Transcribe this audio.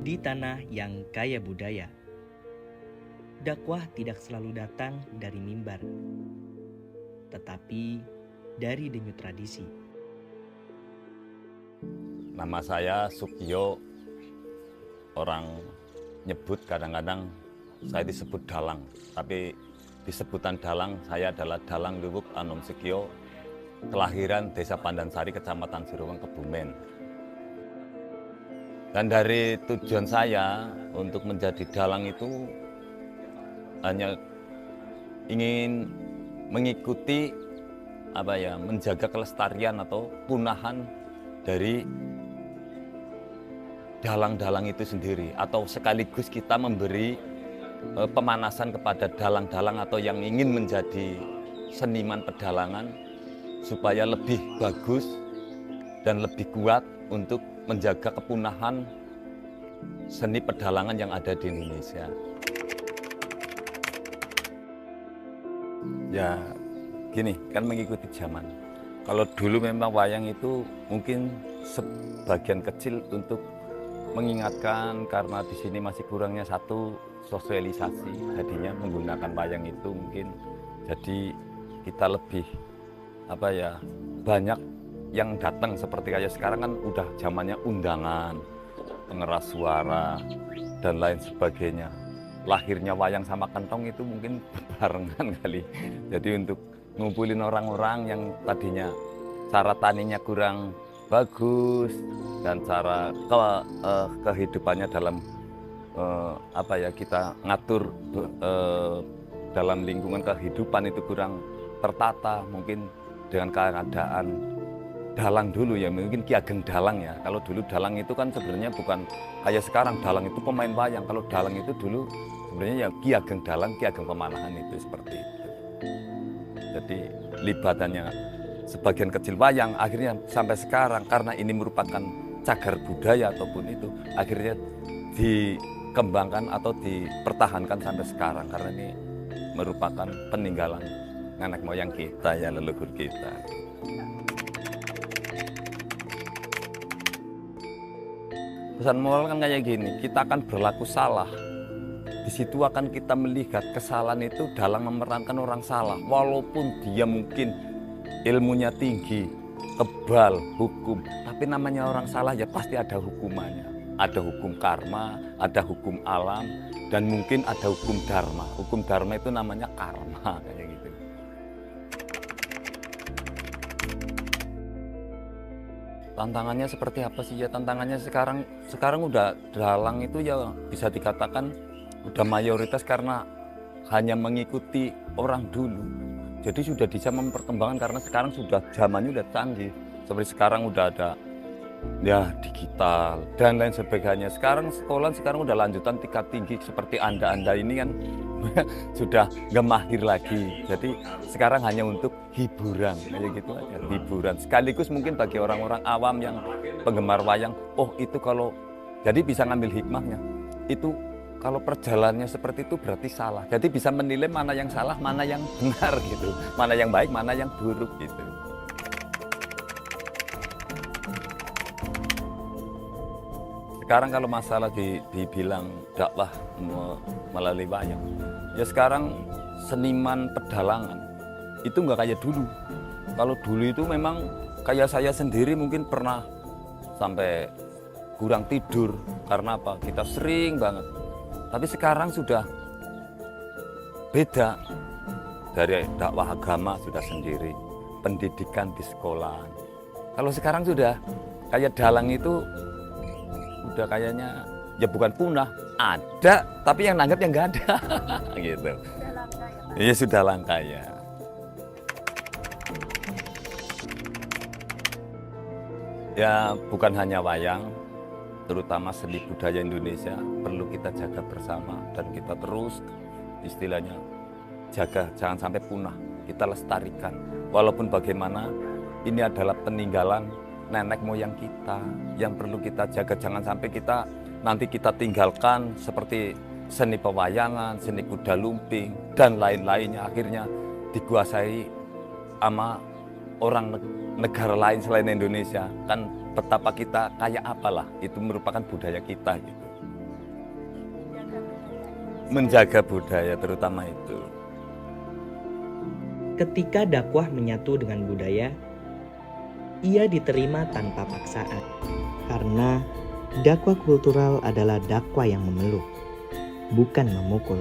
Di tanah yang kaya budaya, dakwah tidak selalu datang dari mimbar, tetapi dari denyut tradisi. Nama saya Sukio, orang nyebut kadang-kadang saya disebut Dalang, tapi disebutan Dalang saya adalah Dalang Luwuk Anom Sukio, kelahiran Desa Pandansari, Kecamatan Siruweng, Kebumen. Dan dari tujuan saya untuk menjadi dalang itu hanya ingin mengikuti menjaga kelestarian atau punahan dari dalang-dalang itu sendiri, atau sekaligus kita memberi pemanasan kepada dalang-dalang atau yang ingin menjadi seniman pedalangan supaya lebih bagus dan lebih kuat untuk menjaga kepunahan seni pedalangan yang ada di Indonesia. Ya gini, kan mengikuti zaman. Kalau dulu memang wayang itu mungkin sebagian kecil untuk mengingatkan, karena di sini masih kurangnya satu sosialisasi, jadinya menggunakan wayang itu mungkin jadi kita lebih banyak yang datang. Seperti kayak sekarang kan udah zamannya undangan, pengeras suara dan lain sebagainya. Lahirnya wayang sama kentong itu mungkin barengan kali. Jadi untuk ngumpulin orang-orang yang tadinya cara taninya kurang bagus dan cara kehidupannya dalam kita ngatur dalam lingkungan kehidupan itu kurang tertata, mungkin dengan keadaan dalang dulu ya, mungkin Ki Ageng Dalang ya. Kalau dulu dalang itu kan sebenarnya bukan kayak sekarang dalang itu pemain wayang. Kalau dalang itu dulu sebenarnya ya Ki Ageng Dalang, Ki Ageng Pemanahan itu seperti itu. Jadi libatannya sebagian kecil wayang, akhirnya sampai sekarang karena ini merupakan cagar budaya ataupun itu, akhirnya dikembangkan atau dipertahankan sampai sekarang karena ini merupakan peninggalan nenek moyang kita ya, leluhur kita. Pesan moral kan kayak gini, kita akan berlaku salah. Di situ akan kita melihat kesalahan itu dalam memerankan orang salah. Walaupun dia mungkin ilmunya tinggi, kebal, hukum. Tapi namanya orang salah ya pasti ada hukumannya. Ada hukum karma, ada hukum alam, dan mungkin ada hukum dharma. Hukum dharma itu namanya karma, kayak gitu. Tantangannya seperti apa sih ya? Tantangannya sekarang udah dalang itu ya bisa dikatakan udah mayoritas karena hanya mengikuti orang dulu. Jadi sudah bisa memperkembangkan karena sekarang sudah zamannya udah canggih. Seperti sekarang udah ada ya digital dan lain sebagainya. Sekarang sekolah udah lanjutan tingkat tinggi seperti Anda ini kan sudah nggak mahir lagi. Jadi sekarang hanya untuk hiburan, kayak gitu aja, hiburan. Sekaligus mungkin bagi orang-orang awam yang penggemar wayang, oh itu kalau jadi bisa ngambil hikmahnya. Itu kalau perjalanannya seperti itu berarti salah. Jadi bisa menilai mana yang salah, mana yang benar gitu. Mana yang baik, mana yang buruk gitu. Sekarang kalau masalah dibilang dakwah melalui wayang, ya sekarang seniman pedalangan itu nggak kayak dulu. Kalau dulu itu memang kayak saya sendiri mungkin pernah sampai kurang tidur karena apa? Kita sering banget. Tapi sekarang sudah beda. Dari dakwah agama sudah sendiri, pendidikan di sekolah. Kalau sekarang sudah kayak dalang itu udah kayaknya ya bukan punah, ada tapi yang nanggap yang nggak ada gitu. Iya sudah langka ya. Ya bukan hanya wayang, terutama seni budaya Indonesia perlu kita jaga bersama dan kita terus istilahnya jaga, jangan sampai punah, kita lestarikan. Walaupun bagaimana ini adalah peninggalan nenek moyang kita yang perlu kita jaga, jangan sampai nanti kita tinggalkan seperti seni pewayangan, seni kuda lumping dan lain-lainnya akhirnya dikuasai sama orang negara lain selain Indonesia. Kan betapa kita kayak apalah, itu merupakan budaya kita gitu. menjaga budaya terutama itu. Ketika dakwah menyatu dengan budaya, ia diterima tanpa paksaan. Karena dakwah kultural adalah dakwah yang memeluk, bukan memukul.